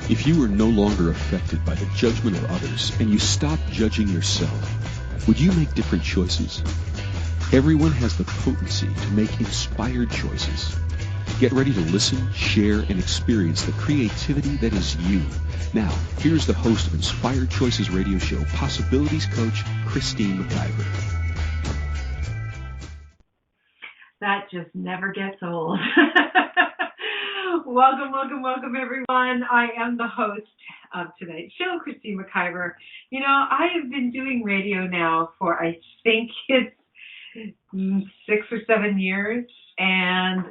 If you are no longer affected by the judgment of others and you stop judging yourself, would you make different choices? Everyone has the potency to make inspired choices. Get ready to listen, share, and experience the creativity that is you. Now, here's the host of Inspired Choices Radio Show, Possibilities Coach, Christine McIver. That just never gets old. Welcome, everyone. I am the host of tonight's show, Christine McIver. You know, I have been doing radio now for, I think it's 6 or 7 years, and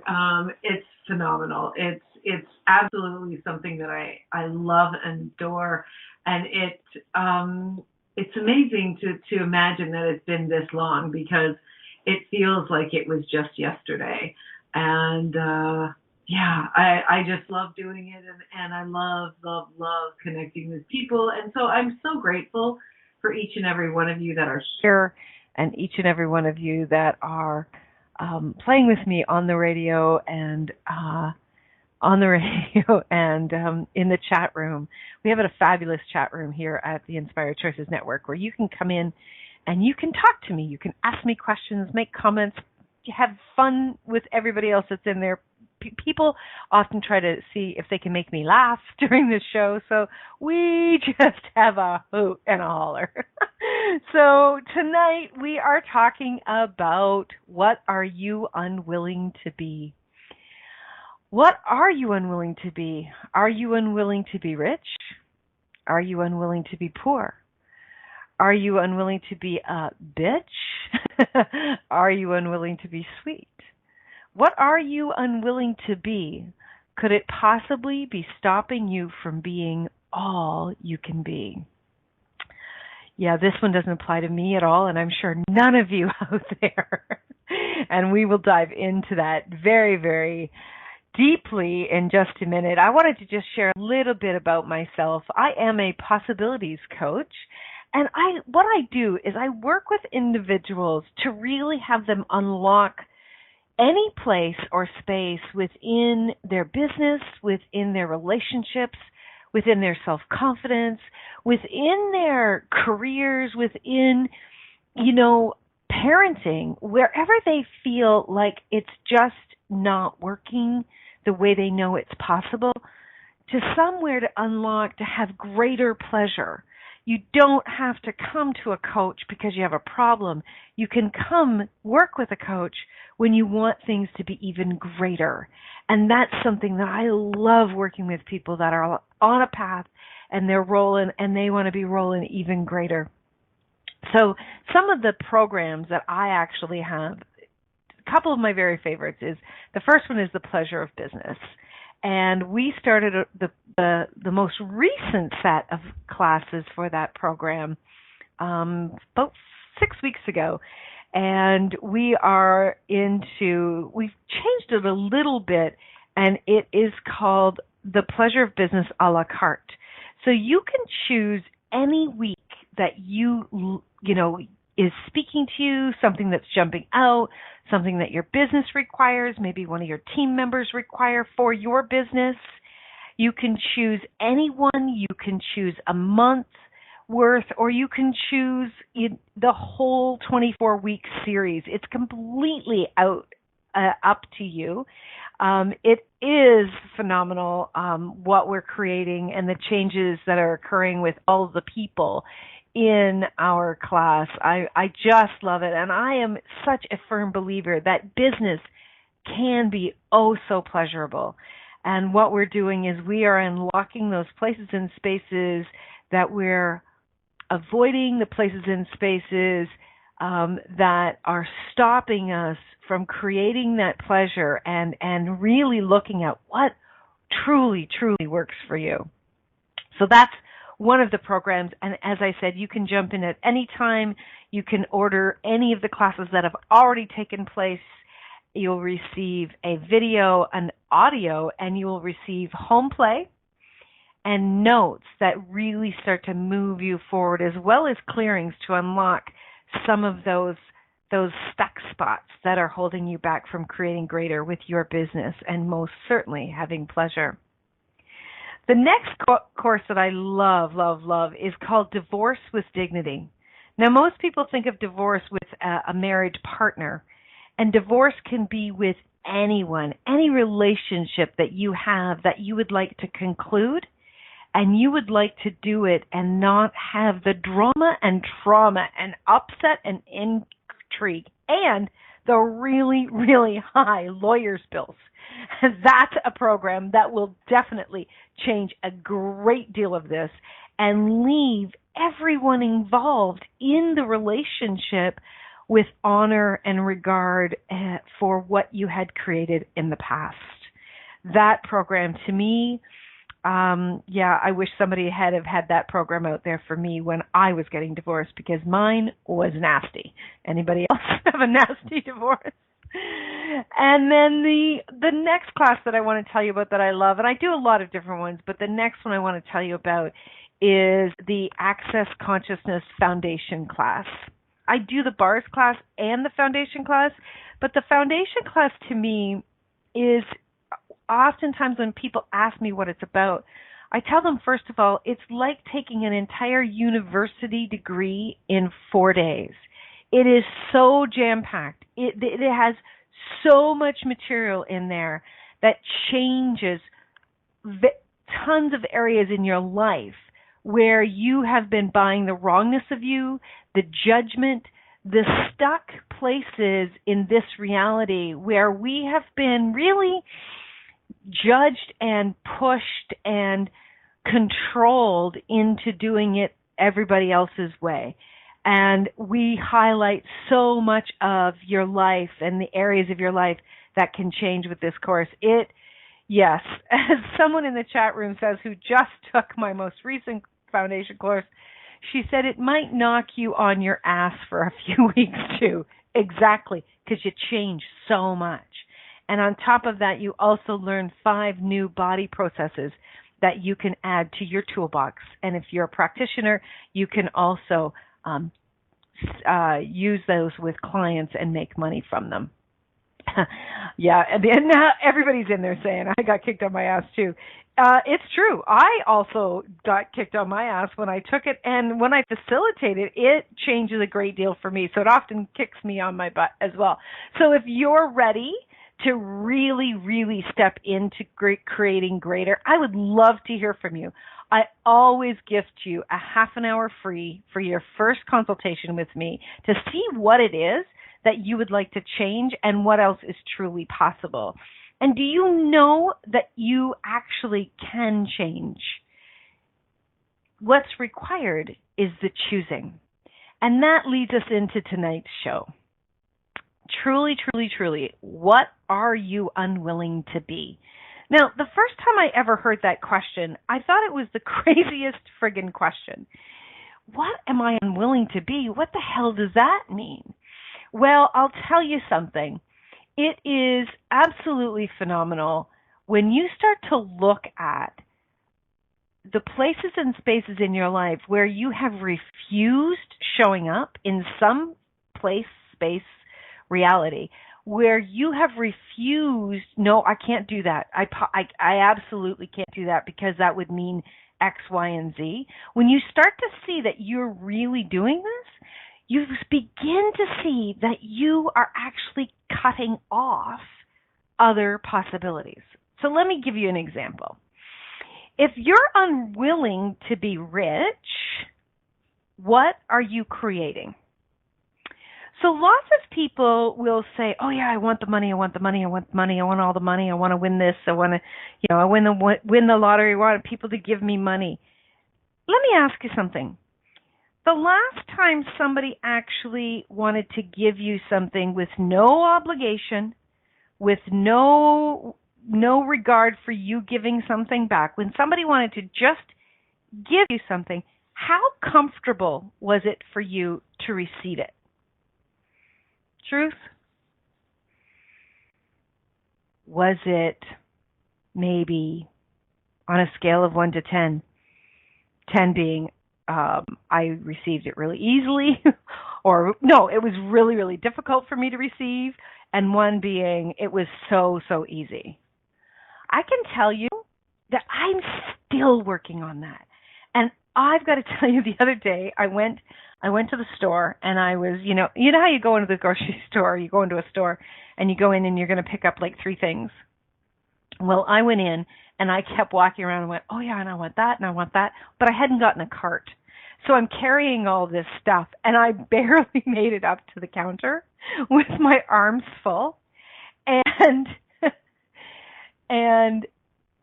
it's phenomenal. It's absolutely something that I love and adore, and it's amazing to imagine that it's been this long, because it feels like it was just yesterday. And I just love doing it, and I love connecting with people. And so I'm so grateful for each and every one of you that are here, and each and every one of you that are playing with me on the radio and in the chat room. We have a fabulous chat room here at the Inspired Choices Network, where you can come in and you can talk to me. You can ask me questions, make comments, have fun with everybody else that's in there. People often try to see if they can make me laugh during the show, so we just have a hoot and a holler. So tonight we are talking about, what are you unwilling to be? What are you unwilling to be? Are you unwilling to be rich? Are you unwilling to be poor? Are you unwilling to be a bitch? Are you unwilling to be sweet? What are you unwilling to be? Could it possibly be stopping you from being all you can be? Yeah, this one doesn't apply to me at all, and I'm sure none of you out there. And we will dive into that very, very deeply in just a minute. I wanted to just share a little bit about myself. I am a possibilities coach, and what I do is I work with individuals to really have them unlock any place or space within their business, within their relationships, within their self-confidence, within their careers, within, parenting, wherever they feel like it's just not working the way they know it's possible, to somewhere to unlock, to have greater pleasure. You don't have to come to a coach because you have a problem. You can come work with a coach when you want things to be even greater. And that's something that I love, working with people that are on a path and they're rolling and they want to be rolling even greater. So some of the programs that I actually have, a couple of my very favorites is, the first one is the Pleasure of Business. And we started the most recent set of classes for that program about 6 weeks ago. And we've changed it a little bit, and it is called the Pleasure of Business a la carte. So you can choose any week that is speaking to you, something that's jumping out, something that your business requires, maybe one of your team members require for your business. You can choose anyone, you can choose a month worth, or you can choose the whole 24-week series. It's completely up to you. It is phenomenal what we're creating and the changes that are occurring with all of the people in our class. I just love it, and I am such a firm believer that business can be oh so pleasurable. And what we're doing is we are unlocking those places and spaces that we're avoiding, the places and spaces that are stopping us from creating that pleasure and really looking at what truly works for you. So that's one of the programs, and as I said, you can jump in at any time. You can order any of the classes that have already taken place. You'll receive a video, an audio, and you will receive home play and notes that really start to move you forward, as well as clearings to unlock some of those stuck spots that are holding you back from creating greater with your business and most certainly having pleasure. The next course that I love, love, love is called Divorce with Dignity. Now, most people think of divorce with a married partner, and divorce can be with anyone, any relationship that you have that you would like to conclude, and you would like to do it and not have the drama and trauma and upset and intrigue and the really, really high lawyer's bills. That's a program that will definitely change a great deal of this and leave everyone involved in the relationship with honor and regard for what you had created in the past. That program, to me, I wish somebody had that program out there for me when I was getting divorced, because mine was nasty. Anybody else have a nasty divorce? And then the next class that I want to tell you about that I love, and I do a lot of different ones, but the next one I want to tell you about is the Access Consciousness Foundation class. I do the bars class and the foundation class, but the foundation class to me is oftentimes when people ask me what it's about, I tell them, first of all, it's like taking an entire university degree in 4 days. It is so jam-packed. It has so much material in there that changes tons of areas in your life where you have been buying the wrongness of you, the judgment, the stuck places in this reality where we have been really judged and pushed and controlled into doing it everybody else's way. And we highlight so much of your life and the areas of your life that can change with this course. Yes, as someone in the chat room says who just took my most recent foundation course, she said it might knock you on your ass for a few weeks too. Exactly, because you change so much. And on top of that, you also learn 5 new body processes that you can add to your toolbox. And if you're a practitioner, you can also use those with clients and make money from them. Yeah, and now everybody's in there saying, I got kicked on my ass too. It's true. I also got kicked on my ass when I took it, and when I facilitated, it changes a great deal for me. So it often kicks me on my butt as well. So if you're ready to really, really step into creating greater, I would love to hear from you. I always gift you a half an hour free for your first consultation with me to see what it is that you would like to change and what else is truly possible. And do you know that you actually can change? What's required is the choosing. And that leads us into tonight's show. Truly, truly, truly, what are you unwilling to be? Now, the first time I ever heard that question, I thought it was the craziest friggin' question. What am I unwilling to be? What the hell does that mean? Well, I'll tell you something. It is absolutely phenomenal when you start to look at the places and spaces in your life where you have refused showing up in some place, space, reality, where you have refused, no, I can't do that. I absolutely can't do that because that would mean X, Y, and Z. When you start to see that you're really doing this, you begin to see that you are actually cutting off other possibilities. So let me give you an example. If you're unwilling to be rich, what are you creating? So lots of people will say, oh yeah, I want the money, I want the money, I want the money, I want all the money, I want to win this, I want to, I win the lottery, I want people to give me money. Let me ask you something. The last time somebody actually wanted to give you something with no obligation, with no regard for you giving something back, when somebody wanted to just give you something, how comfortable was it for you to receive it? Truth? Was it maybe on a scale of 1 to 10, 10 being I received it really easily, or no, it was really, really difficult for me to receive, and 1 being it was so, so easy? I can tell you that I'm still still working on that. And I've got to tell you, the other day I went to the store, and I was, you know how you go into the grocery store, you go into a store and you go in and you're going to pick up like 3 things. Well, I went in and I kept walking around and went, oh yeah, and I want that and I want that, but I hadn't gotten a cart. So I'm carrying all this stuff, and I barely made it up to the counter with my arms full. And and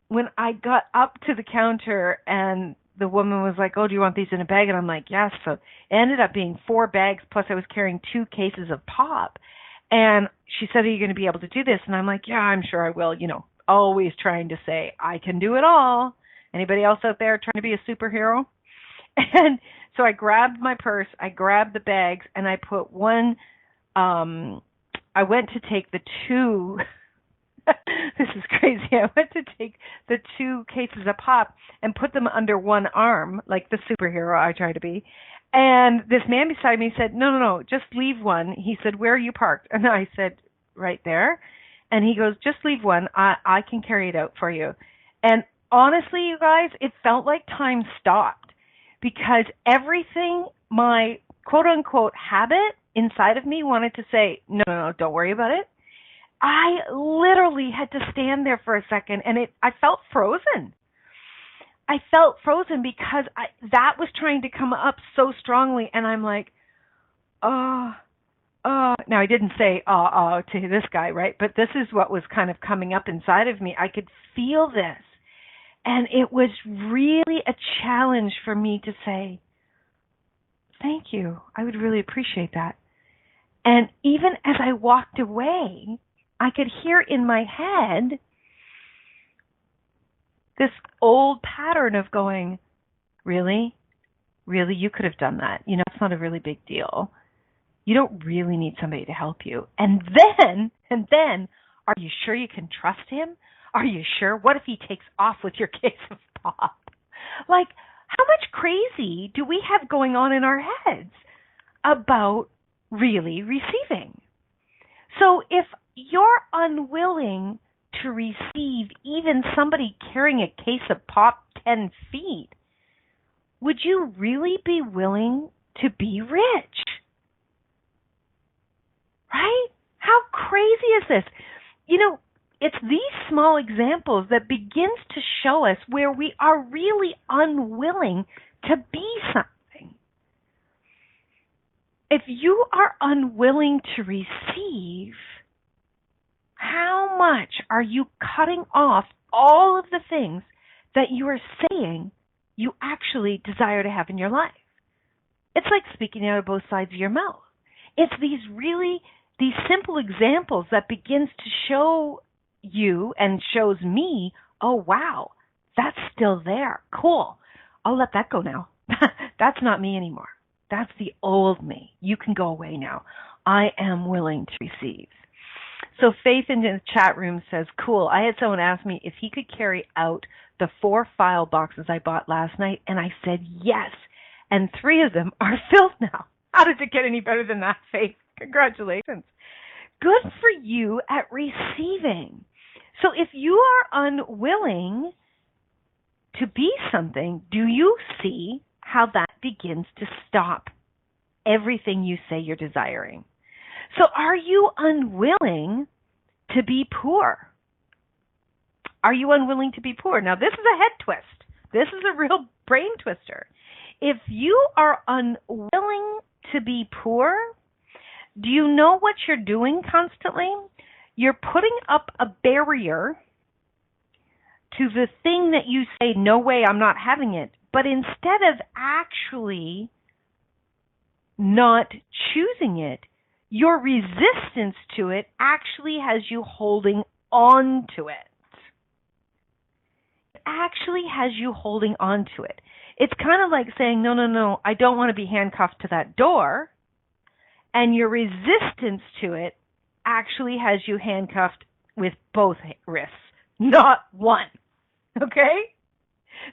when I got up to the counter, and the woman was like, oh, do you want these in a bag? And I'm like, yes. So it ended up being 4 bags, plus I was carrying 2 cases of pop. And she said, are you going to be able to do this? And I'm like, yeah, I'm sure I will. Always trying to say, I can do it all. Anybody else out there trying to be a superhero? And so I grabbed my purse, I grabbed the bags, and I put one, I went to take the 2, this is crazy, I went to take the 2 cases of pop and put them under one arm, like the superhero I try to be. And this man beside me said, no, just leave one. He said, where are you parked? And I said, right there. And he goes, just leave one. I can carry it out for you. And honestly, you guys, it felt like time stopped, because everything, my quote-unquote habit inside of me wanted to say, no, don't worry about it. I literally had to stand there for a second, and I felt frozen. I felt frozen because that was trying to come up so strongly, and I'm like, now I didn't say to this guy, right? But this is what was kind of coming up inside of me. I could feel this. And it was really a challenge for me to say, thank you. I would really appreciate that. And even as I walked away, I could hear in my head this old pattern of going, really? Really? You could have done that. It's not a really big deal. You don't really need somebody to help you. And then, are you sure you can trust him? Are you sure? What if he takes off with your case of pop? Like, how much crazy do we have going on in our heads about really receiving? So if you're unwilling to receive even somebody carrying a case of pop 10 feet, would you really be willing to be rich? Right? How crazy is this? It's these small examples that begins to show us where we are really unwilling to be something. If you are unwilling to receive, how much are you cutting off all of the things that you are saying you actually desire to have in your life? It's like speaking out of both sides of your mouth. It's these simple examples that begins to show you and shows me, oh wow, that's still there. Cool. I'll let that go now. That's not me anymore. That's the old me. You can go away now. I am willing to receive. So Faith in the chat room says, cool. I had someone ask me if he could carry out the 4 file boxes I bought last night, and I said yes. And 3 of them are filled now. How did it get any better than that, Faith? Congratulations. Good for you at receiving. So if you are unwilling to be something, do you see how that begins to stop everything you say you're desiring? So are you unwilling to be poor? Are you unwilling to be poor? Now, this is a head twist. This is a real brain twister. If you are unwilling to be poor, do you know what you're doing constantly? You're putting up a barrier to the thing that you say, no way, I'm not having it. But instead of actually not choosing it, your resistance to it actually has you holding on to it. It actually has you holding on to it. It's kind of like saying, no, I don't want to be handcuffed to that door. And your resistance to it actually has you handcuffed with both wrists, not one. Okay?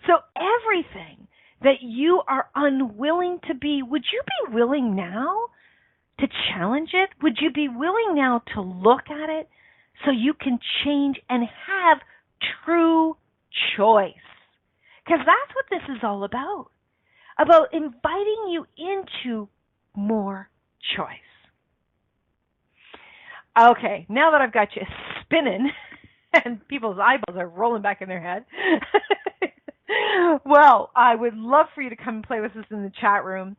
So everything that you are unwilling to be, would you be willing now to challenge it? Would you be willing now to look at it so you can change and have true choice? Because that's what this is all about inviting you into more choice. Okay, now that I've got you spinning and people's eyeballs are rolling back in their head, well, I would love for you to come and play with us in the chat room.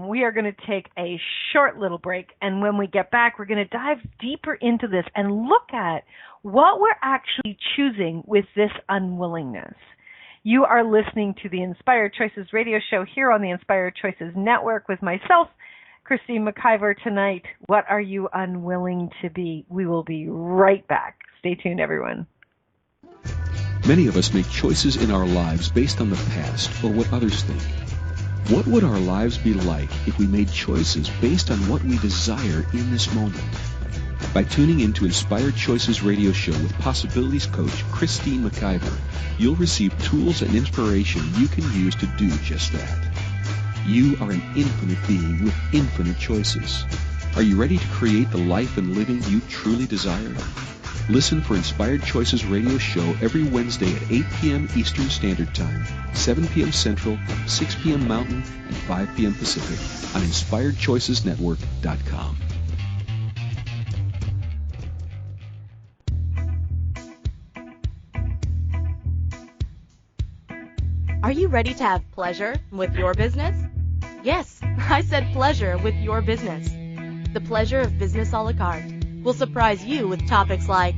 We are going to take a short little break, and when we get back, we're going to dive deeper into this and look at what we're actually choosing with this unwillingness. You are listening to the Inspired Choices radio show here on the Inspired Choices Network with myself, Christine McIver. Tonight, what are you unwilling to be? We will be right back. Stay tuned, everyone. Many of us make choices in our lives based on the past or what others think. What would our lives be like if we made choices based on what we desire in this moment? By tuning into Inspired Choices radio show with Possibilities Coach Christine McIver, you'll receive tools and inspiration you can use to do just that. You are an infinite being with infinite choices. Are you ready to create the life and living you truly desire? Listen for Inspired Choices radio show every Wednesday at 8 p.m. Eastern Standard Time, 7 p.m. Central, 6 p.m. Mountain, and 5 p.m. Pacific on InspiredChoicesNetwork.com. Are you ready to have pleasure with your business? Yes, I said pleasure with your business. The Pleasure of Business a la carte will surprise you with topics like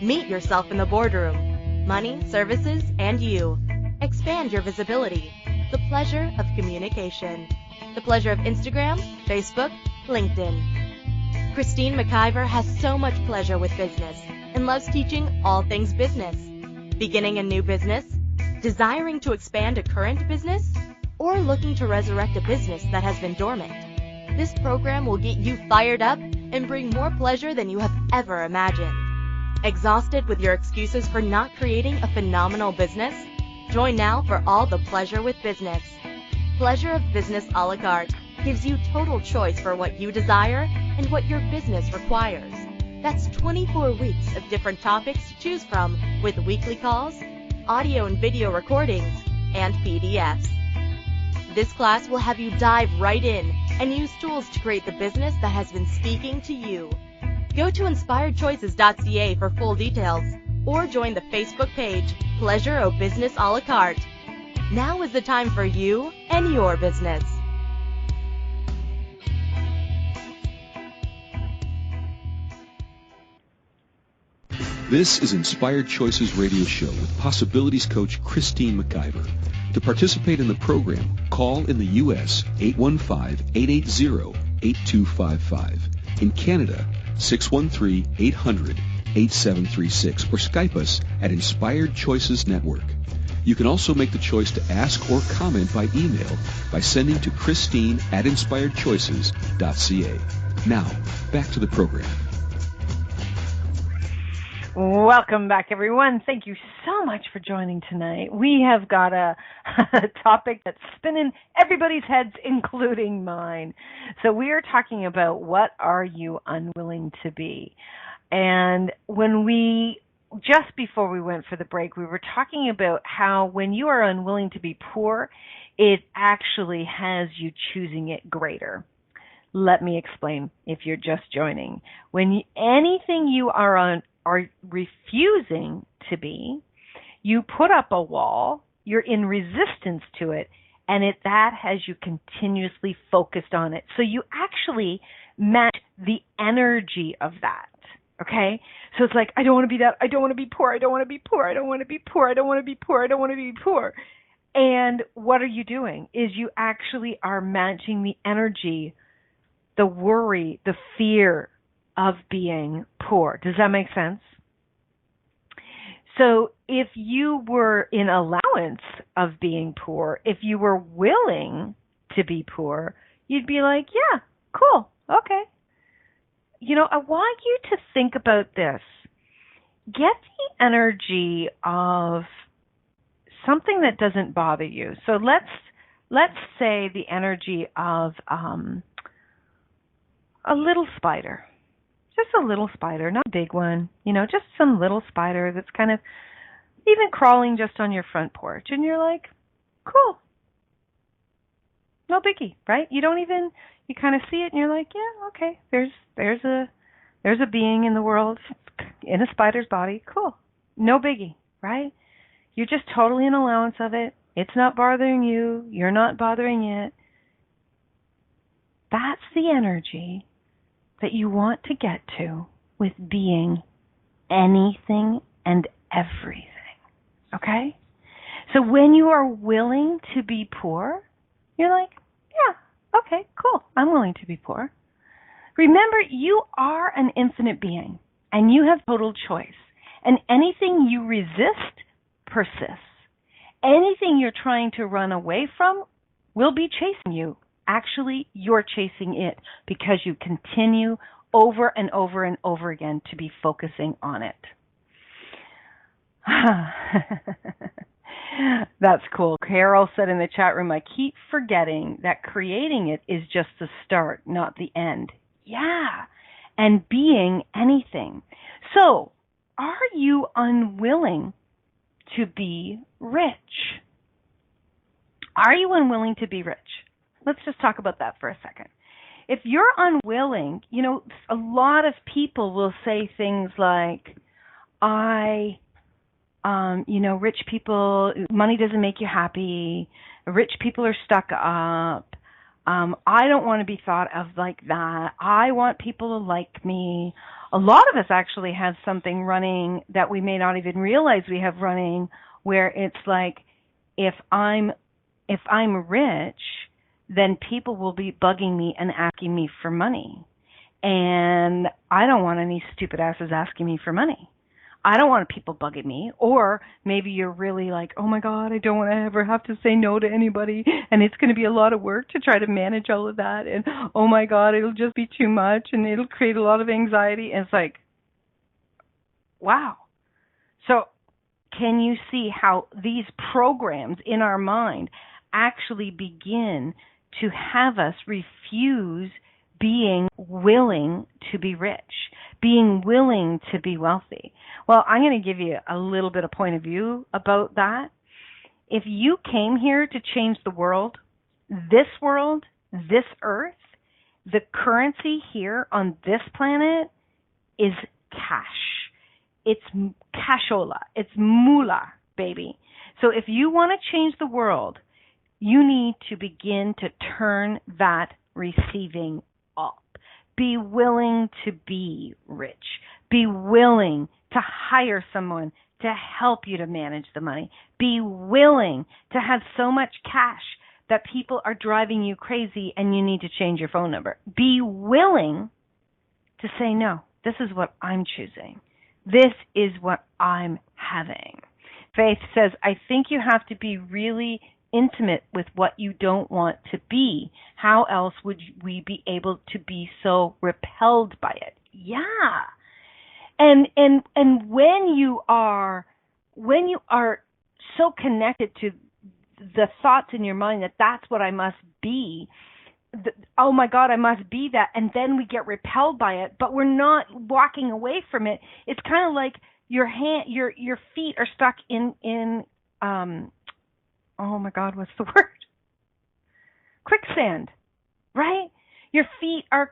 meet yourself in the boardroom, money, services, and you. Expand your visibility. The pleasure of communication. The pleasure of Instagram, Facebook, LinkedIn. Christine McIver has so much pleasure with business and loves teaching all things business. Beginning a new business? Desiring to expand a current business? Or looking to resurrect a business that has been dormant? This program will get you fired up and bring more pleasure than you have ever imagined. Exhausted with your excuses for not creating a phenomenal business? Join now for all the pleasure with business. Pleasure of Business a la carte gives you total choice for what you desire and what your business requires. That's 24 weeks of different topics to choose from with weekly calls, audio and video recordings, and PDFs. This class will have you dive right in and use tools to create the business that has been speaking to you. Go to inspiredchoices.ca for full details or join the Facebook page Pleasure of Business a la carte. Now is the time for you and your business. This is Inspired Choices radio show with Possibilities Coach Christine McIver. To participate in the program, call in the U.S. 815-880-8255. In Canada, 613-800-8736 or Skype us at Inspired Choices Network. You can also make the choice to ask or comment by email by sending to Christine@InspiredChoices.ca. Now, back to the program. Welcome back, everyone. Thank you so much for joining tonight. We have got a topic that's spinning everybody's heads, including mine. So we are talking about what are you unwilling to be? And just before we went for the break, we were talking about how when you are unwilling to be poor, it actually has you choosing it greater. Let me explain if you're just joining. Anything you are refusing to be, you put up a wall, you're in resistance to it, and that has you continuously focused on it. So you actually match the energy of that, okay? So it's like, I don't want to be that, I don't want to be poor, I don't want to be poor, I don't want to be poor, I don't want to be poor, I don't want to be poor. And what are you doing is you actually are matching the energy, the worry, the fear of being poor. Does that make sense? So if you were in allowance of being poor, if you were willing to be poor, you'd be like, yeah, cool, okay. I want you to think about this. Get the energy of something that doesn't bother you. So let's say the energy of a little spider. Just a little spider, not a big one, just some little spider that's kind of even crawling just on your front porch, and you're like, cool, no biggie, right? You kind of see it, and you're like, yeah, okay, there's a being in the world in a spider's body, cool, no biggie, right? You're just totally in allowance of it. It's not bothering you. You're not bothering it. That's the energy that you want to get to with being anything and everything. Okay? So when you are willing to be poor, you're like, yeah, okay, cool. I'm willing to be poor. Remember, you are an infinite being, and you have total choice. And anything you resist persists. Anything you're trying to run away from will be chasing you. Actually, you're chasing it because you continue over and over and over again to be focusing on it. That's cool. Carol said in the chat room, I keep forgetting that creating it is just the start, not the end. Yeah, and being anything. So, are you unwilling to be rich? Are you unwilling to be rich? Let's just talk about that for a second. If you're unwilling, a lot of people will say things like, rich people, money doesn't make you happy. Rich people are stuck up. I don't want to be thought of like that. I want people to like me. A lot of us actually have something running that we may not even realize we have running, where it's like, if I'm rich, then people will be bugging me and asking me for money. And I don't want any stupid asses asking me for money. I don't want people bugging me. Or maybe you're really like, oh my God, I don't want to ever have to say no to anybody, and it's going to be a lot of work to try to manage all of that, and oh my God, it'll just be too much, and it'll create a lot of anxiety. And it's like, wow. So can you see how these programs in our mind actually begin to have us refuse being willing to be rich, being willing to be wealthy? Well, I'm going to give you a little bit of point of view about that. If you came here to change the world, this earth, the currency here on this planet is cash. It's cashola. It's moolah, baby. So if you want to change the world, you need to begin to turn that receiving up. Be willing to be rich. Be willing to hire someone to help you to manage the money. Be willing to have so much cash that people are driving you crazy and you need to change your phone number. Be willing to say, no, this is what I'm choosing. This is what I'm having. Faith says, I think you have to be really intimate with what you don't want to be. How else would we be able to be so repelled by it? Yeah. And when you are so connected to the thoughts in your mind that that's what I must be, oh my God, I must be that, and then we get repelled by it, but we're not walking away from it. It's kind of like your feet are stuck in oh my God, what's the word? Quicksand, right? Your feet are,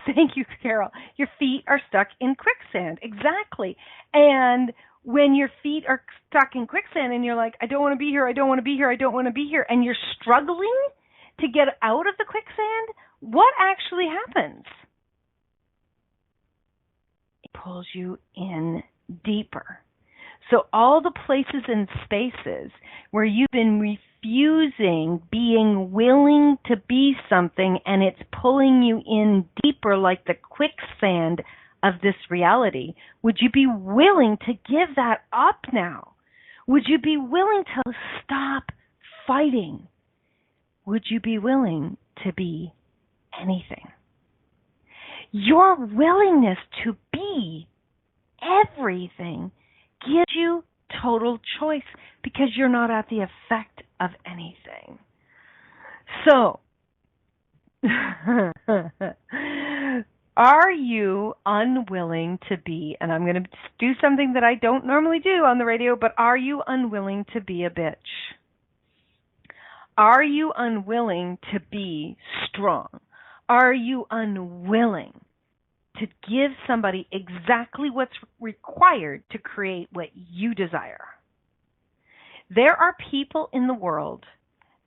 thank you, Carol. Your feet are stuck in quicksand, exactly. And when your feet are stuck in quicksand and you're like, I don't want to be here, I don't want to be here, I don't want to be here, and you're struggling to get out of the quicksand, what actually happens? It pulls you in deeper. So all the places and spaces where you've been refusing being willing to be something, and it's pulling you in deeper like the quicksand of this reality, would you be willing to give that up now? Would you be willing to stop fighting? Would you be willing to be anything? Your willingness to be everything gives you total choice because you're not at the effect of anything. So, Are you unwilling to be, and I'm going to do something that I don't normally do on the radio, but are you unwilling to be a bitch? Are you unwilling to be strong? Are you unwilling to give somebody exactly what's required to create what you desire? There are people in the world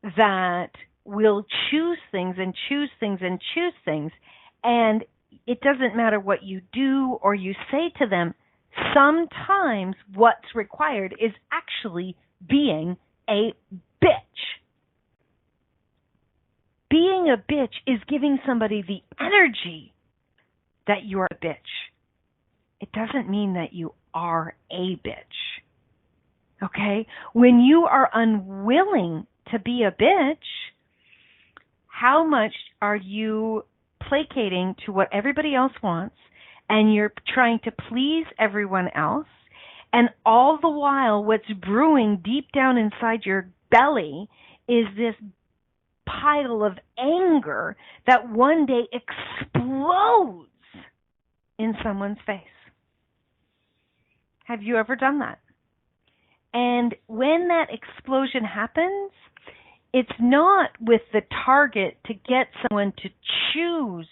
that will choose things and choose things and choose things, and it doesn't matter what you do or you say to them. Sometimes what's required is actually being a bitch. Being a bitch is giving somebody the energy that you're a bitch. It doesn't mean that you are a bitch. Okay? When you are unwilling to be a bitch, how much are you placating to what everybody else wants, and you're trying to please everyone else, and all the while what's brewing deep down inside your belly is this pile of anger that one day explodes in someone's face. Have you ever done that? And when that explosion happens, it's not with the target to get someone to choose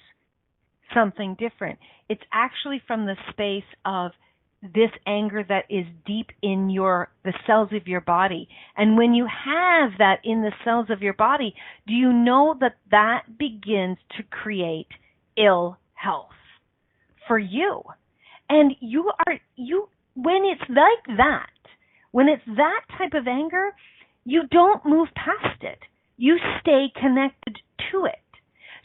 something different. It's actually from the space of this anger that is deep in the cells of your body. And when you have that in the cells of your body, do you know that that begins to create ill health for you? And when it's like that, when it's that type of anger, you don't move past it. You stay connected to it.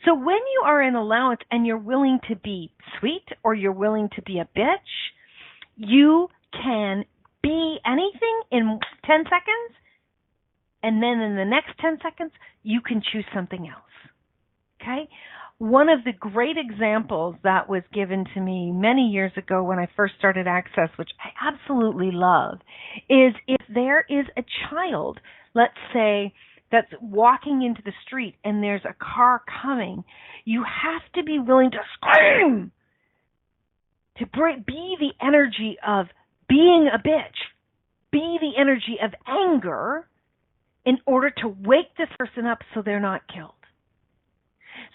So when you are in allowance and you're willing to be sweet or you're willing to be a bitch, you can be anything in 10 seconds, and then in the next 10 seconds, you can choose something else. Okay? One of the great examples that was given to me many years ago when I first started Access, which I absolutely love, is if there is a child, let's say, that's walking into the street and there's a car coming, you have to be willing to scream, to be the energy of being a bitch, be the energy of anger in order to wake this person up so they're not killed.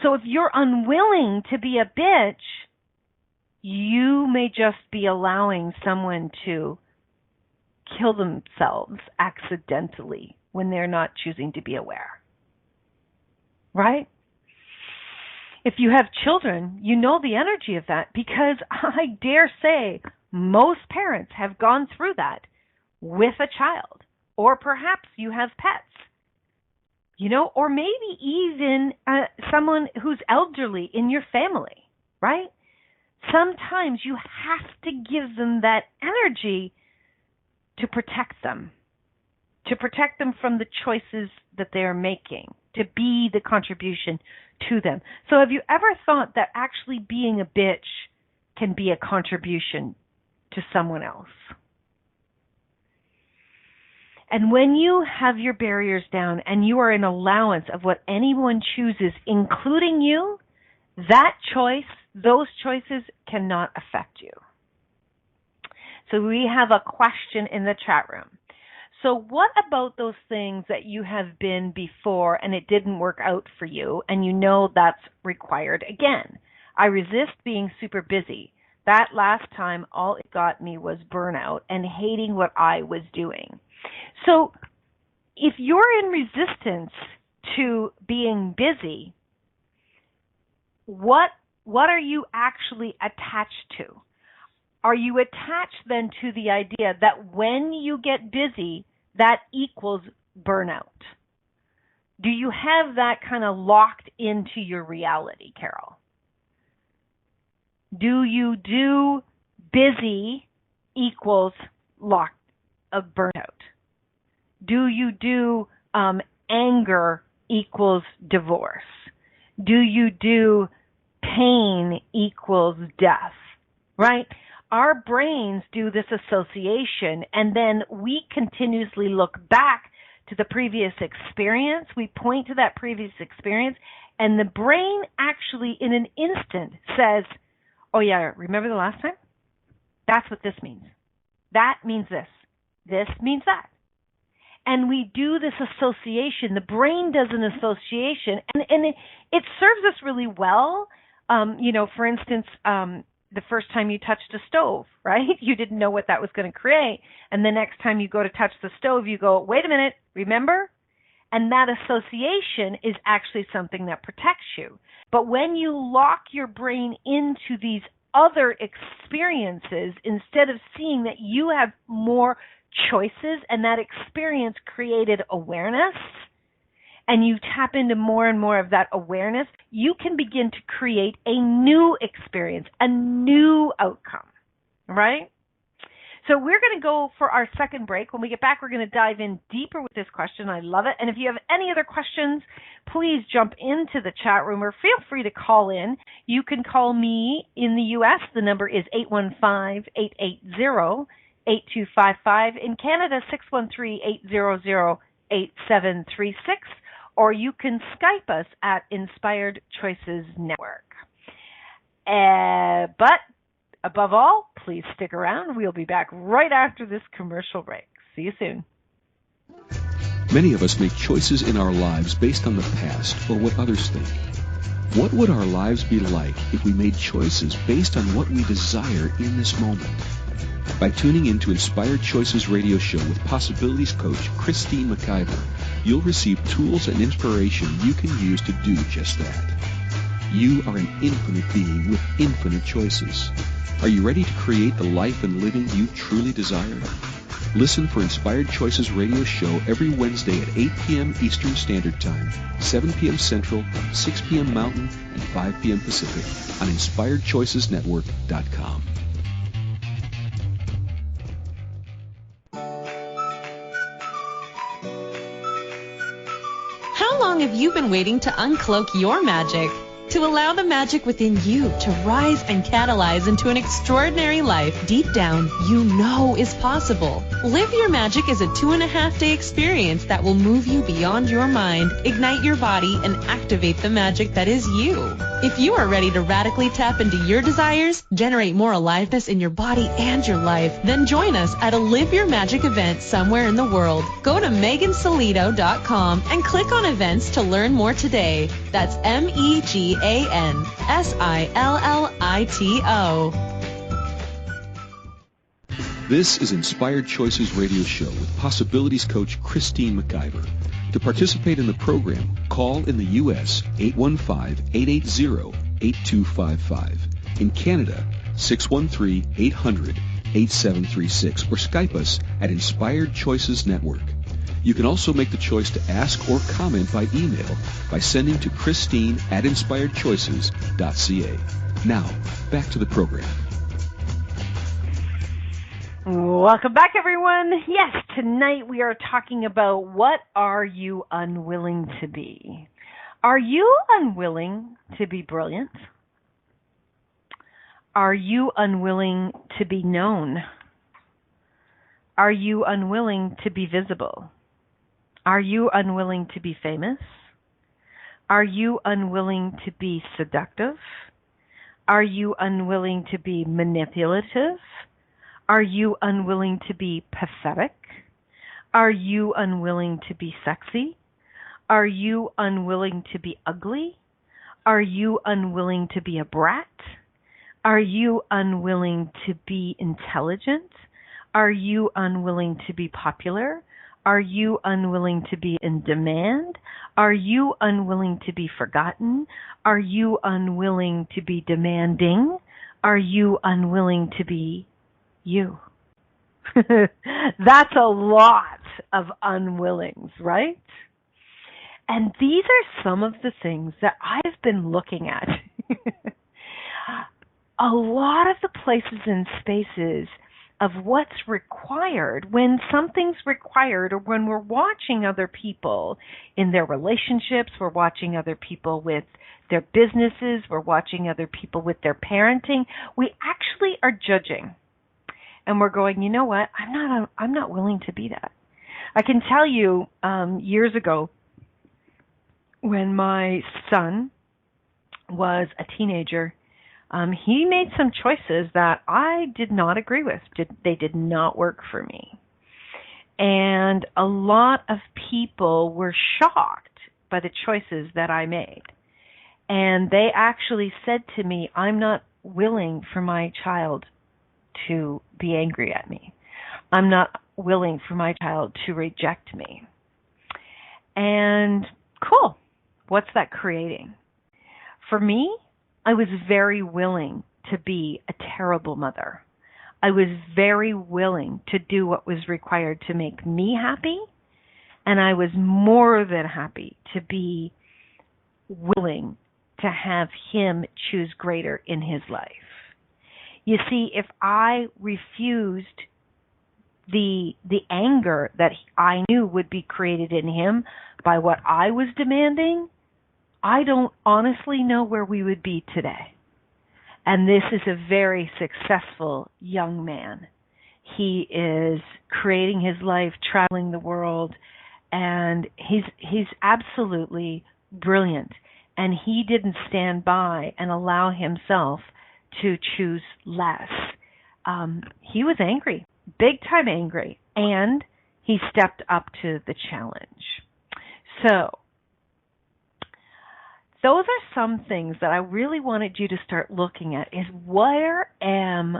So if you're unwilling to be a bitch, you may just be allowing someone to kill themselves accidentally when they're not choosing to be aware. Right? If you have children, you know the energy of that, because I dare say most parents have gone through that with a child, or perhaps you have pets. Or maybe even someone who's elderly in your family, right? Sometimes you have to give them that energy to protect them from the choices that they're making, to be the contribution to them. So have you ever thought that actually being a bitch can be a contribution to someone else? And when you have your barriers down and you are in allowance of what anyone chooses, including you, that choice, those choices cannot affect you. So we have a question in the chat room. So what about those things that you have been before and it didn't work out for you and you know that's required again? I resist being super busy. That last time, all it got me was burnout and hating what I was doing. So if you're in resistance to being busy, what are you actually attached to? Are you attached then to the idea that when you get busy, that equals burnout? Do you have that kind of locked into your reality, Carol? Do you do busy equals locked of burnout? Do you do anger equals divorce? Do you do pain equals death? Right? Our brains do this association, and then we continuously look back to the previous experience. We point to that previous experience, and the brain actually in an instant says, oh yeah, remember the last time? That's what this means. That means this. This means that. And we do this association. The brain does an association, and it serves us really well. For instance, the first time you touched a stove, right? You didn't know what that was going to create. And the next time you go to touch the stove, you go, wait a minute, remember? And that association is actually something that protects you. But when you lock your brain into these other experiences, instead of seeing that you have more choices and that experience created awareness, and you tap into more and more of that awareness, you can begin to create a new experience, a new outcome, right? So we're going to go for our second break. When we get back, we're going to dive in deeper with this question. I love it. And if you have any other questions, please jump into the chat room or feel free to call in. You can call me in the U.S. The number is 815-880-8255. In Canada, 613-800-8736. Or you can Skype us at Inspired Choices Network. But above all, please stick around. We'll be back right after this commercial break. See you soon. Many of us make choices in our lives based on the past or what others think. What would our lives be like if we made choices based on what we desire in this moment? By tuning in to Inspired Choices Radio Show with Possibilities Coach Christine McIver, you'll receive tools and inspiration you can use to do just that. You are an infinite being with infinite choices. Are you ready to create the life and living you truly desire? Listen for Inspired Choices Radio Show every Wednesday at 8 p.m. Eastern Standard Time, 7 p.m. Central, 6 p.m. Mountain, and 5 p.m. Pacific on InspiredChoicesNetwork.com. How long have you been waiting to uncloak your magic? To allow the magic within you to rise and catalyze into an extraordinary life deep down you know is possible. Live Your Magic is a 2.5-day experience that will move you beyond your mind, ignite your body, and activate the magic that is you. If you are ready to radically tap into your desires, generate more aliveness in your body and your life, then join us at a Live Your Magic event somewhere in the world. Go to megansillito.com and click on events to learn more today. That's MEGANSILLITO. This is Inspired Choices Radio Show with Possibilities Coach Christine McIver. To participate in the program, call in the U.S. 815-880-8255. In Canada, 613-800-8736. Or Skype us at Inspired Choices Network. You can also make the choice to ask or comment by email by sending to Christine at InspiredChoices.ca. Now, back to the program. Welcome back, everyone. Yes, tonight we are talking about what are you unwilling to be? Are you unwilling to be brilliant? Are you unwilling to be known? Are you unwilling to be visible? Are you unwilling to be famous? Are you unwilling to be seductive? Are you unwilling to be manipulative? Are you unwilling to be pathetic? Are you unwilling to be sexy? Are you unwilling to be ugly? Are you unwilling to be a brat? Are you unwilling to be intelligent? Are you unwilling to be popular? Are you unwilling to be in demand? Are you unwilling to be forgotten? Are you unwilling to be demanding? Are you unwilling to be you? That's a lot of unwillings, right? And these are some of the things that I've been looking at. A lot of the places and spaces of what's required when something's required, or when we're watching other people in their relationships, we're watching other people with their businesses, we're watching other people with their parenting, we actually are judging. And we're going, you know what? I'm not willing to be that. I can tell you, years ago, when my son was a teenager, He made some choices that I did not agree with. They did not work for me. And a lot of people were shocked by the choices that I made. And they actually said to me, I'm not willing for my child to be angry at me. I'm not willing for my child to reject me. And cool. What's that creating? For me, I was very willing to be a terrible mother. I was very willing to do what was required to make me happy, and I was more than happy to be willing to have him choose greater in his life. You see, if I refused the anger that I knew would be created in him by what I was demanding, I don't honestly know where we would be today. And this is a very successful young man. He is creating his life, traveling the world, and he's absolutely brilliant. And he didn't stand by and allow himself to choose less. He was angry, big time angry, and he stepped up to the challenge. So, those are some things that I really wanted you to start looking at, is where am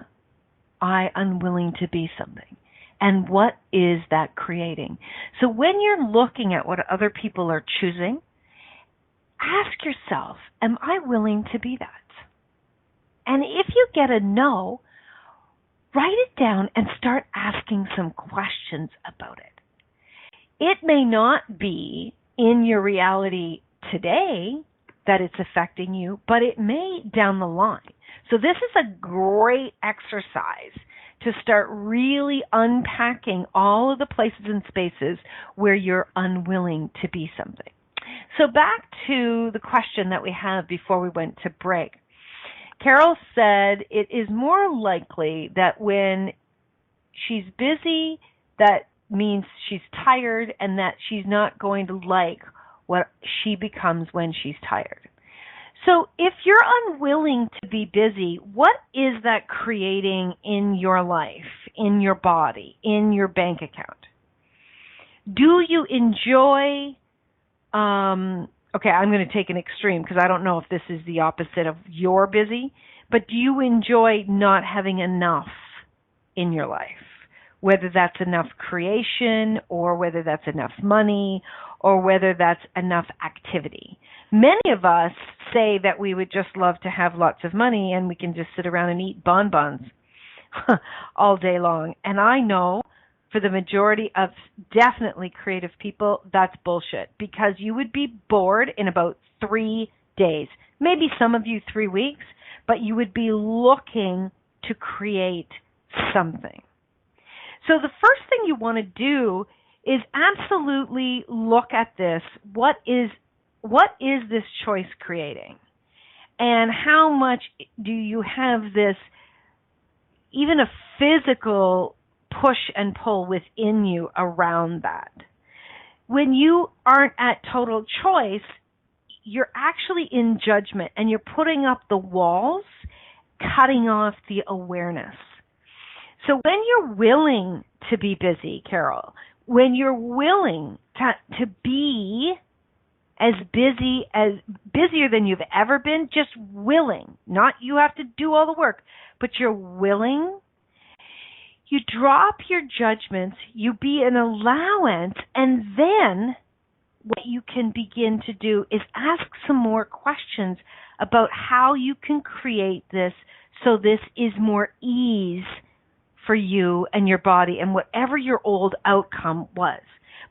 I unwilling to be something? And what is that creating? So when you're looking at what other people are choosing, ask yourself, am I willing to be that? And if you get a no, write it down and start asking some questions about it. It may not be in your reality today that it's affecting you, but it may down the line. So this is a great exercise to start really unpacking all of the places and spaces where you're unwilling to be something. So back to the question that we had before we went to break. Carol said it is more likely that when she's busy, that means she's tired and that she's not going to like what she becomes when she's tired. So if you're unwilling to be busy, what is that creating in your life, in your body, in your bank account? Do you enjoy, okay, I'm going to take an extreme because I don't know if this is the opposite of you're busy, but do you enjoy not having enough in your life? Whether that's enough creation or whether that's enough money or whether that's enough activity. Many of us say that we would just love to have lots of money and we can just sit around and eat bonbons all day long. And I know for the majority of definitely creative people, that's bullshit, because you would be bored in about 3 days. Maybe some of you 3 weeks, but you would be looking to create something. So the first thing you want to do is absolutely look at this. What is this choice creating? And how much do you have this, even a physical push and pull within you around that? When you aren't at total choice, you're actually in judgment and you're putting up the walls, cutting off the awareness. So when you're willing to be busy, Carol, when you're willing to be as busier than you've ever been, just willing, not you have to do all the work, but you're willing, you drop your judgments, you be an allowance, and then what you can begin to do is ask some more questions about how you can create this so this is more ease for you and your body and whatever your old outcome was.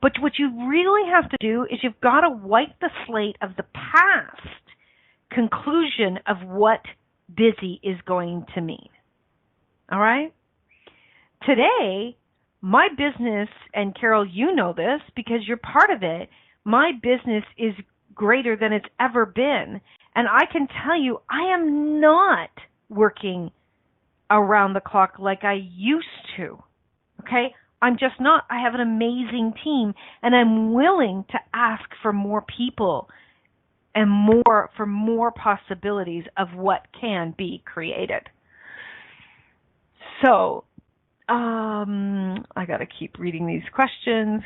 But what you really have to do is you've got to wipe the slate of the past conclusion of what busy is going to mean. All right? Today, my business, and Carol, you know this because you're part of it, my business is greater than it's ever been. And I can tell you, I am not working around the clock like I used to. Okay? I'm just not. I have an amazing team, and I'm willing to ask for more people and more possibilities of what can be created. So, I got to keep reading these questions.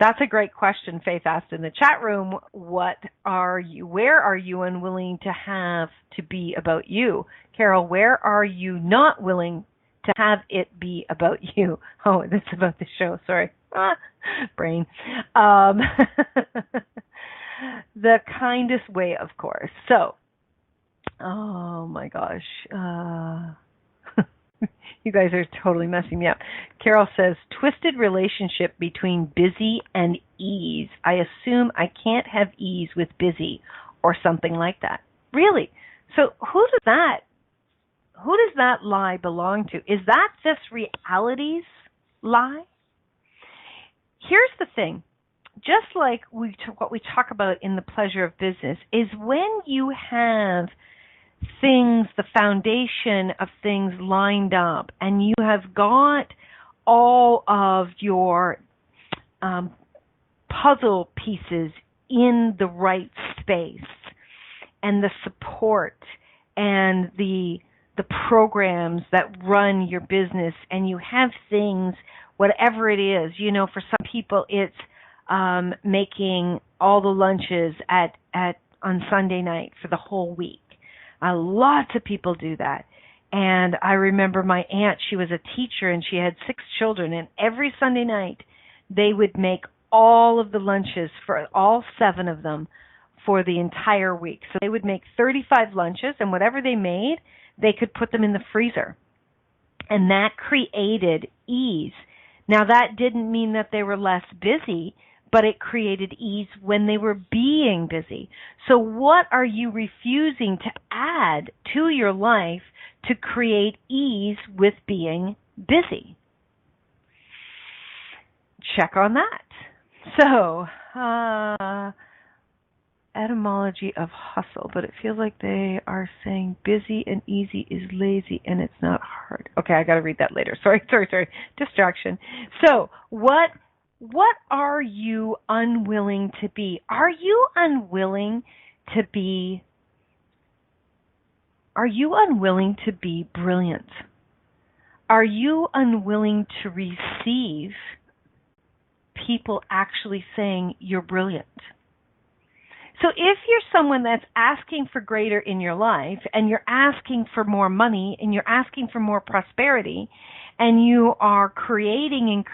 That's a great question, Faith asked in the chat room. Where are you unwilling to have to be about you? Carol, where are you not willing to have it be about you? Oh, that's about the show. Sorry. Brain. The kindest way, of course. So, oh my gosh. You guys are totally messing me up. Carol says, twisted relationship between busy and ease. I assume I can't have ease with busy or something like that. Really? So who does that lie belong to? Is that this reality's lie? Here's the thing. Just like what we talk about in the pleasure of business is when you have things, the foundation of things lined up, and you have got all of your puzzle pieces in the right space, and the support and the programs that run your business, and you have things, whatever it is, for some people it's making all the lunches on Sunday night for the whole week. Lots of people do that. And I remember my aunt, she was a teacher and she had 6 children, and every Sunday night they would make all of the lunches for all 7 of them for the entire week. So they would make 35 lunches, and whatever they made, they could put them in the freezer. And that created ease. Now that didn't mean that they were less busy, but it created ease when they were being busy. So what are you refusing to add to your life to create ease with being busy? Check on that. So, etymology of hustle, but it feels like they are saying busy and easy is lazy and it's not hard. Okay, I got to read that later. Sorry. Distraction. So, what are you unwilling to be? Are you unwilling to be brilliant? Are you unwilling to receive people actually saying you're brilliant? So if you're someone that's asking for greater in your life, and you're asking for more money, and you're asking for more prosperity, and you are creating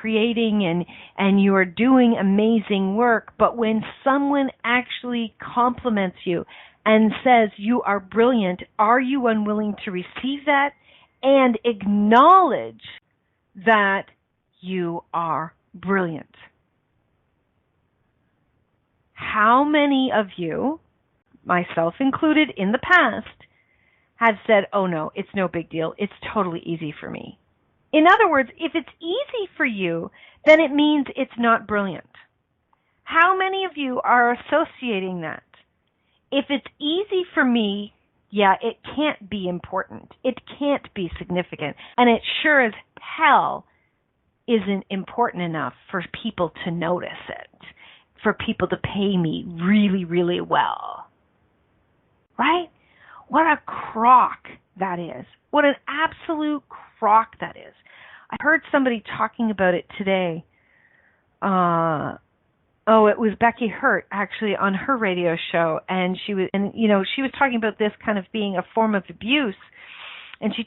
and you are doing amazing work, but when someone actually compliments you and says you are brilliant, are you unwilling to receive that and acknowledge that you are brilliant? How many of you, myself included in the past, have said, oh no, it's no big deal, it's totally easy for me? In other words, if it's easy for you, then it means it's not brilliant. How many of you are associating that? If it's easy for me, yeah, it can't be important. It can't be significant. And it sure as hell isn't important enough for people to notice it, for people to pay me really, really well. Right? What a crock that is. What an absolute crock that is. I heard somebody talking about it today. It was Becky Hurt actually on her radio show, and she was talking about this kind of being a form of abuse, and she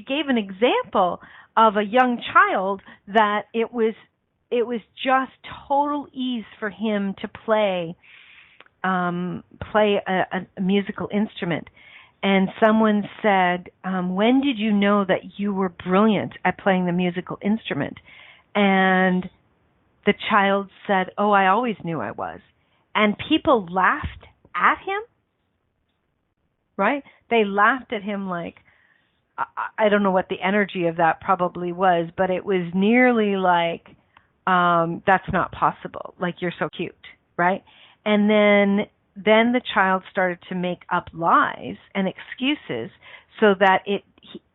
gave an example of a young child that it was just total ease for him to play a musical instrument. And someone said, when did you know that you were brilliant at playing the musical instrument? And the child said, oh, I always knew I was. And people laughed at him, right? They laughed at him like, I don't know what the energy of that probably was, but it was nearly like, that's not possible. Like, you're so cute, right? And then the child started to make up lies and excuses so that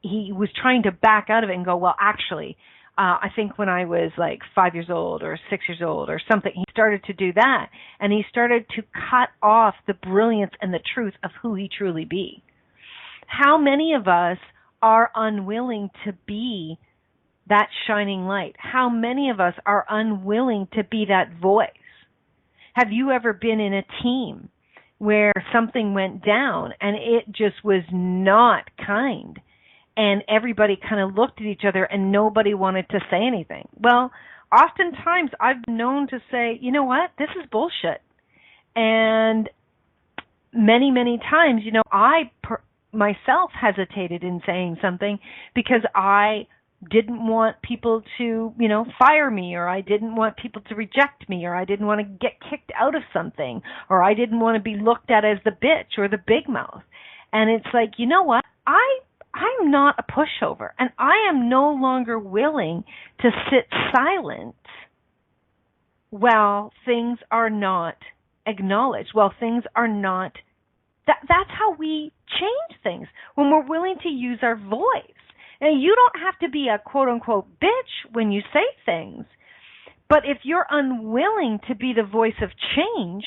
he was trying to back out of it and go, well, actually, I think when I was like 5 years old or 6 years old or something, he started to do that, and he started to cut off the brilliance and the truth of who he truly be. How many of us are unwilling to be that shining light? How many of us are unwilling to be that voice? Have you ever been in a team where something went down and it just was not kind, and everybody kind of looked at each other and nobody wanted to say anything? Well, oftentimes I've been known to say, you know what, this is bullshit. And many, many times, I myself hesitated in saying something because I didn't want people to, fire me, or I didn't want people to reject me, or I didn't want to get kicked out of something, or I didn't want to be looked at as the bitch or the big mouth. And it's like, you know what? I'm not a pushover, and I am no longer willing to sit silent while things are not acknowledged, while things are not. That's how we change things, when we're willing to use our voice. And you don't have to be a quote-unquote bitch when you say things, but if you're unwilling to be the voice of change,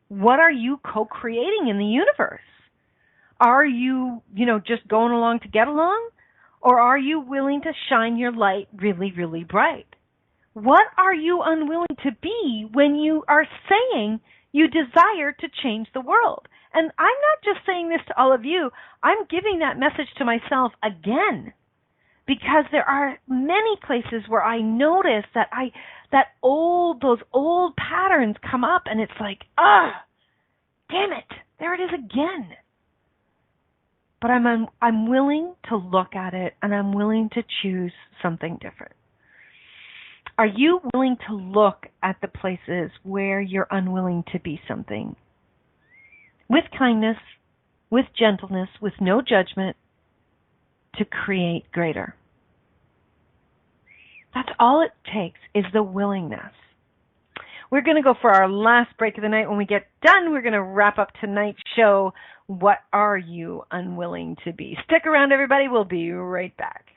what are you co-creating in the universe? Are you, just going along to get along? Or are you willing to shine your light really, really bright? What are you unwilling to be when you are saying you desire to change the world? And I'm not just saying this to all of you. I'm giving that message to myself again, because there are many places where I notice that those old patterns come up, and it's like, damn it, there it is again. But I'm willing to look at it, and I'm willing to choose something different. Are you willing to look at the places where you're unwilling to be something? With kindness, with gentleness, with no judgment, to create greater. That's all it takes, is the willingness. We're going to go for our last break of the night. When we get done, we're going to wrap up tonight's show. What are you unwilling to be? Stick around, everybody. We'll be right back.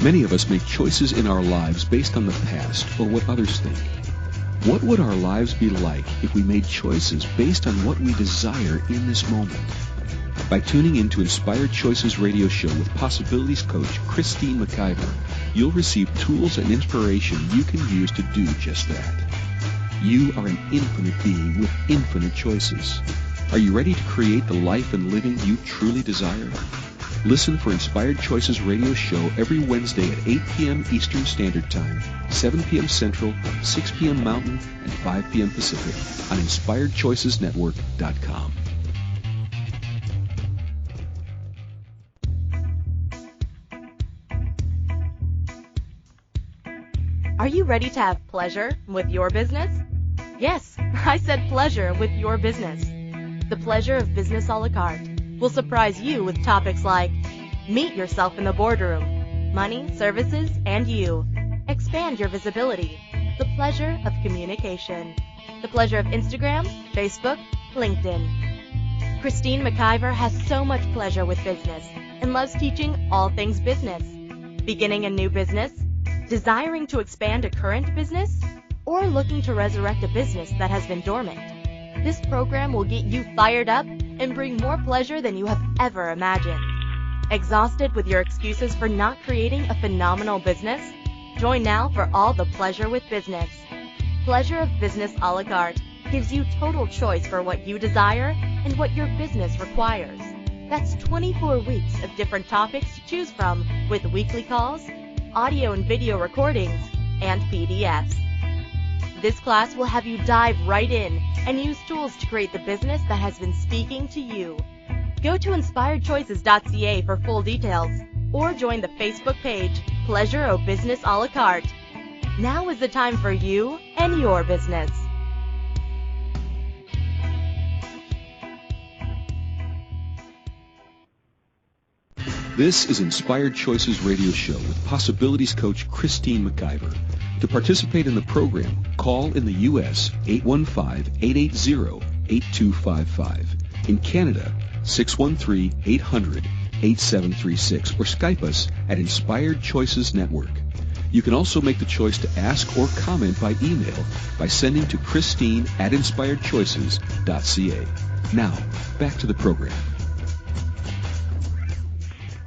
Many of us make choices in our lives based on the past or what others think. What would our lives be like if we made choices based on what we desire in this moment? By tuning in to Inspired Choices radio show with Possibilities Coach Christine McIver, you'll receive tools and inspiration you can use to do just that. You are an infinite being with infinite choices. Are you ready to create the life and living you truly desire? Listen for Inspired Choices radio show every Wednesday at 8 p.m. Eastern Standard Time, 7 p.m. Central, 6 p.m. Mountain, and 5 p.m. Pacific on InspiredChoicesNetwork.com. Are you ready to have pleasure with your business? Yes, I said pleasure with your business. The pleasure of business a la carte will surprise you with topics like meet yourself in the boardroom, money, services, and you. Expand your visibility. The pleasure of communication. The pleasure of Instagram, Facebook, LinkedIn. Christine McIver has so much pleasure with business and loves teaching all things business. Beginning a new business? Desiring to expand a current business? Or looking to resurrect a business that has been dormant? This program will get you fired up and bring more pleasure than you have ever imagined. Exhausted with your excuses for not creating a phenomenal business? Join now for all the pleasure with business. Pleasure of Business a la carte gives you total choice for what you desire and what your business requires. That's 24 weeks of different topics to choose from, with weekly calls, audio and video recordings, and PDFs. This class will have you dive right in and use tools to create the business that has been speaking to you. Go to inspiredchoices.ca for full details, or join the Facebook page, Pleasure of Business a la carte. Now is the time for you and your business. This is Inspired Choices radio show with Possibilities Coach Christine McIver. To participate in the program, call in the U.S. 815-880-8255. In Canada, 613-800-8255. 8736 or Skype us at Inspired Choices Network. You can also make the choice to ask or comment by email by sending to Christine@inspiredchoices.ca. Now, back to the program.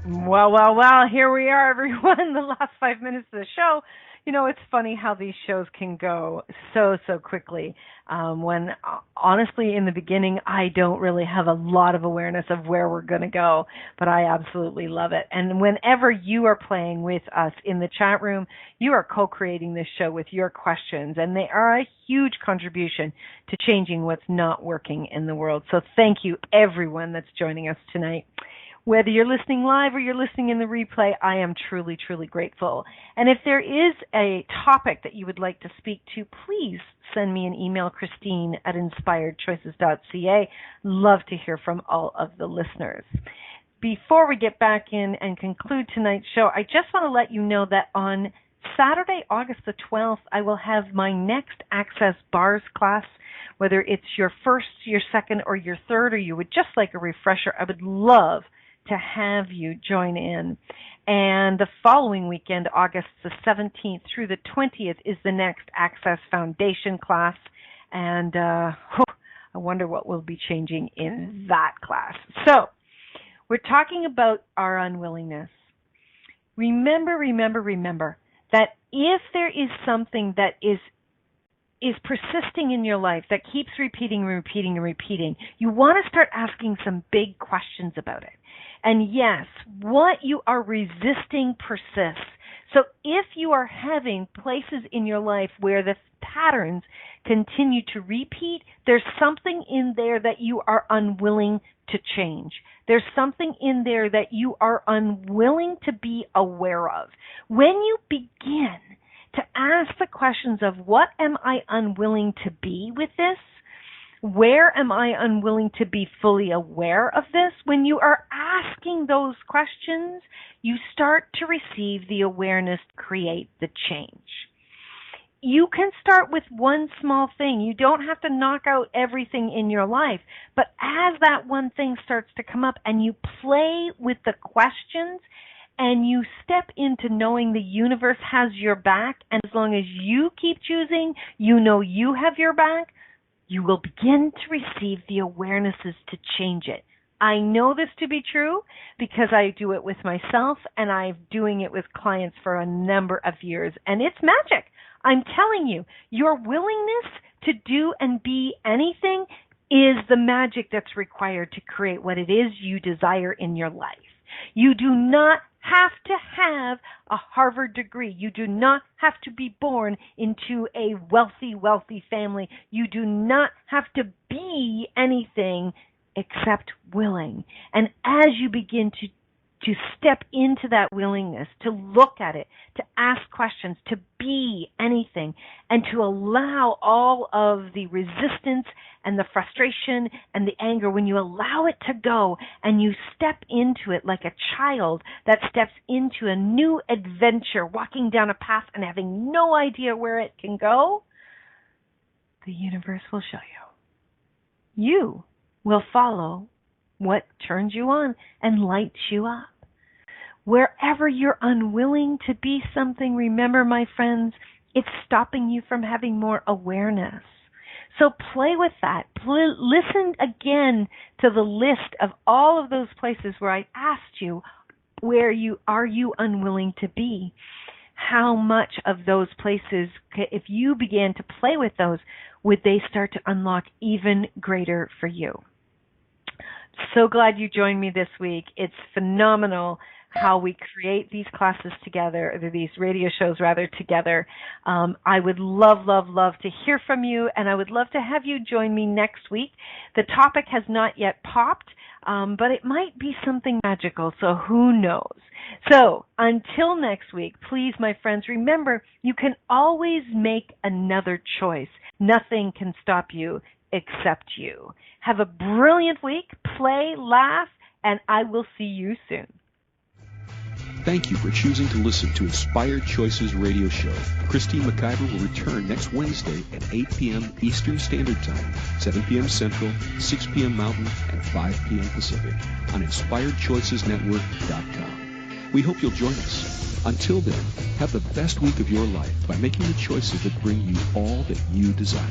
Well, here we are, everyone, the last 5 minutes of the show. You know, it's funny how these shows can go so quickly. When, honestly, in the beginning, I don't really have a lot of awareness of where we're going to go, but I absolutely love it. And whenever you are playing with us in the chat room, you are co-creating this show with your questions, and they are a huge contribution to changing what's not working in the world. So thank you, everyone that's joining us tonight. Whether you're listening live or you're listening in the replay, I am truly grateful. And if there is a topic that you would like to speak to, please send me an email, Christine@inspiredchoices.ca. Love to hear from all of the listeners. Before we get back in and conclude tonight's show, I just want to let you know that on Saturday, August the 12th, I will have my next Access Bars class. Whether it's your first, your second, or your third, or you would just like a refresher, I would love to have you join in. And the following weekend, August the 17th through the 20th, is the next Access Foundation class. And I wonder what will be changing in that class. So we're talking about our unwillingness. Remember that if there is something that is persisting in your life, that keeps repeating, you want to start asking some big questions about it. And yes, what you are resisting persists. So if you are having places in your life where the patterns continue to repeat, there's something in there that you are unwilling to change. There's something in there that you are unwilling to be aware of. When you begin to ask the questions of what am I unwilling to be with this? Where am I unwilling to be fully aware of this? When you are asking those questions, you start to receive the awareness to create the change. You can start with one small thing. You don't have to knock out everything in your life. But as that one thing starts to come up and you play with the questions and you step into knowing the universe has your back, and as long as you keep choosing, you know you have your back, you will begin to receive the awarenesses to change it. I know this to be true because I do it with myself, and I'm doing it with clients for a number of years, and it's magic. I'm telling you, your willingness to do and be anything is the magic that's required to create what it is you desire in your life. You do not have to have a Harvard degree. You do not have to be born into a wealthy family. You do not have to be anything except willing. And as you begin to step into that willingness, to look at it, to ask questions, to be anything, and to allow all of the resistance and the frustration and the anger, when you allow it to go and you step into it like a child that steps into a new adventure, walking down a path and having no idea where it can go, the universe will show you. You will follow what turns you on and lights you up. Wherever you're unwilling to be something, remember, my friends, it's stopping you from having more awareness. So play with that. Listen again to the list of all of those places where I asked you, where are you unwilling to be? How much of those places, if you began to play with those, would they start to unlock even greater for you? So glad you joined me this week. It's phenomenal how we create these classes together, or these radio shows rather, together. I would love to hear from you, and I would love to have you join me next week. The topic has not yet popped, but it might be something magical, so who knows? So until next week, please, my friends, remember, you can always make another choice. Nothing can stop you except you. Have a brilliant week, play, laugh, and I will see you soon. Thank you for choosing to listen to Inspired Choices Radio Show. Christine McIver will return next Wednesday at 8 p.m. Eastern Standard Time, 7 p.m. Central, 6 p.m. Mountain, and 5 p.m. Pacific on InspiredChoicesNetwork.com. We hope you'll join us. Until then, have the best week of your life by making the choices that bring you all that you desire.